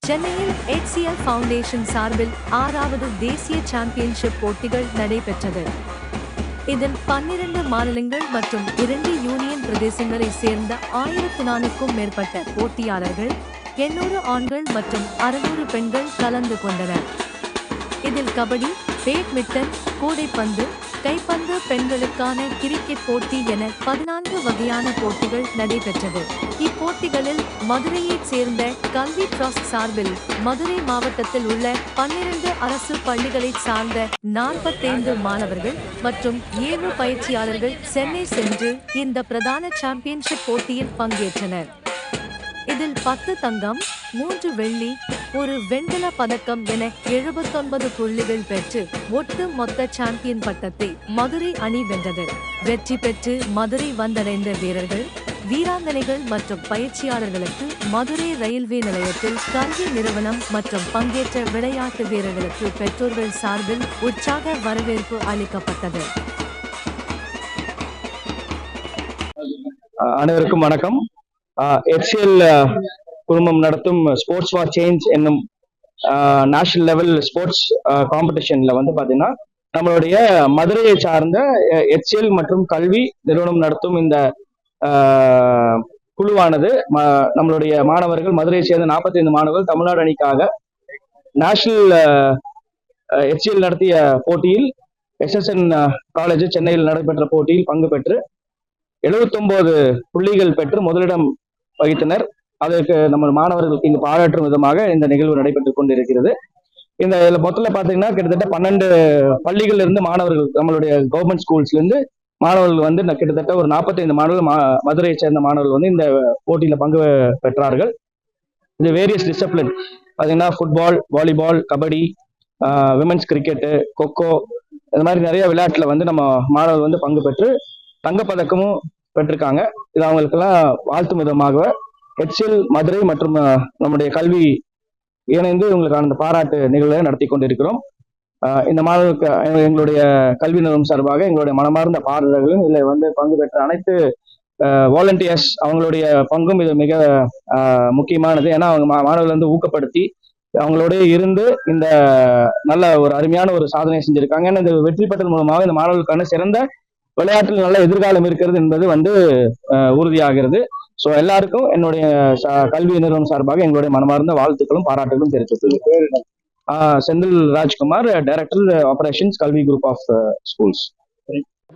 சென்னையில் HCL foundation சார்பில் 6வது தேசிய சாம்பியன்ஷிப் போட்டிகள் நடைபெற்றது. இதில் 12 மாநிலங்கள் மற்றும் 2 யூனியன் பிரதேசங்களை சேர்ந்த 1004க்கும் மேற்பட்ட போட்டியாளர்கள், 800 ஆண்கள் மற்றும் 600 பெண்கள் கலந்து கொண்டனர். இதில் கபடி, பேட்மிண்டன், கூடைப்பந்து, கைப்பந்து, பெண்களுக்கான கிரிக்கெட் போட்டி என 14 வகையான போட்டிகள் நடைபெற்றது. இப்போட்டிகளில் மதுரையைச் சேர்ந்த கல்வி ட்ரஸ்ட் சார்பில் மதுரை மாவட்டத்தில் உள்ள 12 அரசு பள்ளிகளைச் சார்ந்த 45 மாணவர்கள் மற்றும் 7 பயிற்சியாளர்கள் சென்னை சென்று இந்த பிரதான சாம்பியன்ஷிப் போட்டியில் பங்கேற்றனர். இதில் 10 தங்கம், 3 வெள்ளி, 1 வெண்கல பதக்கம் என 79 புள்ளிகள் பெற்று ஒட்டு மொத்த சாம்பியன் பட்டத்தை மதுரை அணி வென்றது. வெற்றி பெற்று மதுரை வந்தடைந்த வீரர்கள், வீராங்கனைகள் மற்றும் பயிற்சியாளர்களுக்கு மதுரை ரயில்வே நிலையத்தில் கல்வி நிறுவனம் மற்றும் பங்கேற்ற விளையாட்டு வீரர்களுக்கு பெற்றோர்கள் சார்பில் உற்சாக வரவேற்பு அளிக்கப்பட்டது. அனைவருக்கும் வணக்கம். HCL குழுமம் நடத்தும் ஸ்போர்ட்ஸ் ஃபார் சேஞ்ச் என்னும் நேஷனல் லெவல் ஸ்போர்ட்ஸ் காம்படிஷன்ல பாத்தீங்கன்னா நம்மளுடைய மதுரையை சார்ந்த HCL மற்றும் கல்வி நிறுவனம் நடத்தும் இந்த குழுவானது நம்மளுடைய மாணவர்கள், மதுரையை சேர்ந்த 45 மாணவர்கள் தமிழ்நாடு அணிக்காக நேஷனல் HCL நடத்திய போட்டியில் SSN காலேஜ் சென்னையில் நடைபெற்ற போட்டியில் பங்கு பெற்று 79 புள்ளிகள் பெற்று முதலிடம் வகித்தனர். அதற்கு நம்ம மாணவர்களுக்கு இங்கு பாராட்டும் விதமாக இந்த நிகழ்வு நடைபெற்றுக் கொண்டிருக்கிறது. இந்த மொத்தத்தில் பார்த்தீங்கன்னா கிட்டத்தட்ட 12 பள்ளிகள் இருந்து மாணவர்கள், நம்மளுடைய கவர்மெண்ட் ஸ்கூல்ஸ்ல இருந்து மாணவர்கள் கிட்டத்தட்ட ஒரு 45 மாணவர்கள் மதுரையை சேர்ந்த மாணவர்கள் இந்த போட்டியில பங்கு பெற்றார்கள். இது வேரியஸ் டிசிப்ளின் பார்த்தீங்கன்னா football, volleyball, kabaddi, women's cricket, kho kho, இந்த மாதிரி நிறைய விளையாட்டுல நம்ம மாணவர்கள் பங்கு பெற்று தங்கப்பதக்கமும் பெற்றிருக்காங்க. இது அவங்களுக்கெல்லாம் வாழ்த்தும் விதமாக HCL மதுரை மற்றும் நம்முடைய கல்வி இணைந்து இவங்களுக்கான இந்த பாராட்டு நிகழ்வை நடத்தி கொண்டிருக்கிறோம். இந்த மாணவர்களுக்கு எங்களுடைய கல்வி நிறுவனம் சார்பாக எங்களுடைய மனமார்ந்த பாராட்டுகளும் இதில் பங்கு பெற்ற அனைத்து வாலண்டியர்ஸ் அவங்களுடைய பங்கும் இது மிக முக்கியமானது. ஏன்னா அவங்க மாணவர்கள் ஊக்கப்படுத்தி அவங்களோட இருந்து இந்த நல்ல ஒரு அருமையான ஒரு சாதனை செஞ்சிருக்காங்க. ஏன்னா இந்த வெற்றி பெற்றதன் மூலமாக இந்த மாணவர்களுக்கான சிறந்த விளையாட்டில் நல்ல எதிர்காலம் இருக்கிறது என்பது உறுதியாகிறது. ஸோ எல்லாருக்கும் என்னுடைய கல்வி நிறுவனம் சார்பாக எங்களுடைய மனமார்ந்த வாழ்த்துக்களும் பாராட்டுகளும் தெரிவித்துள்ளது. செந்தில் ராஜ்குமார், டைரக்டர் ஆபரேஷன்ஸ் கல்வி குரூப் ஆஃப் ஸ்கூல்ஸ்.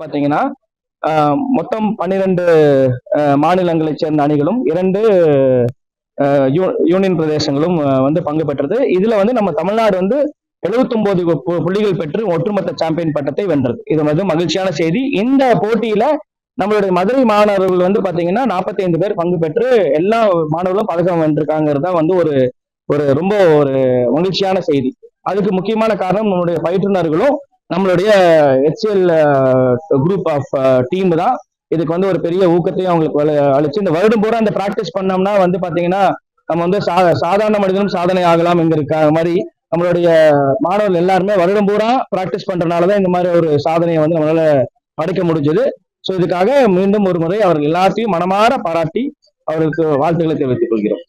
பார்த்தீங்கன்னா மொத்தம் 12 மாநிலங்களைச் சேர்ந்த அணிகளும் 2 யூனியன் பிரதேசங்களும் பங்கு பெற்றது. இதுல நம்ம தமிழ்நாடு 79 புள்ளிகள் பெற்று ஒட்டுமொத்த சாம்பியன் பட்டத்தை வென்றது. இது மகிழ்ச்சியான செய்தி. இந்த போட்டியில நம்மளுடைய மதுரை மாணவர்கள் பாத்தீங்கன்னா 45 பேர் பங்கு பெற்று எல்லா மாணவர்களும் பதக்கம் வென்றிருக்காங்கிறது தான் ஒரு ரொம்ப ஒரு மகிழ்ச்சியான செய்தி. அதுக்கு முக்கியமான காரணம் நம்மளுடைய பயிற்றுனர்களும் நம்மளுடைய HCL குரூப் ஆஃப் டீம் தான். இதுக்கு ஒரு பெரிய ஊக்கத்தையும் அவங்களுக்கு அளிச்சு இந்த வருடம் பூரா அந்த பிராக்டிஸ் பண்ணோம்னா பாத்தீங்கன்னா நம்ம சாதாரண மனிதனும் சாதனை ஆகலாம் என்கிற மாதிரி நம்மளுடைய மாணவர்கள் எல்லாருமே வருடம் பூரா பிராக்டிஸ் பண்றதுனாலதான் இந்த மாதிரி ஒரு சாதனையை நம்மளால படைக்க முடிஞ்சது. ஸோ இதுக்காக மீண்டும் ஒரு முறை அவர்கள் எல்லாத்தையும் மனமாற பாராட்டி அவர்களுக்கு வாழ்த்துக்களை தெரிவித்துக் கொள்கிறோம்.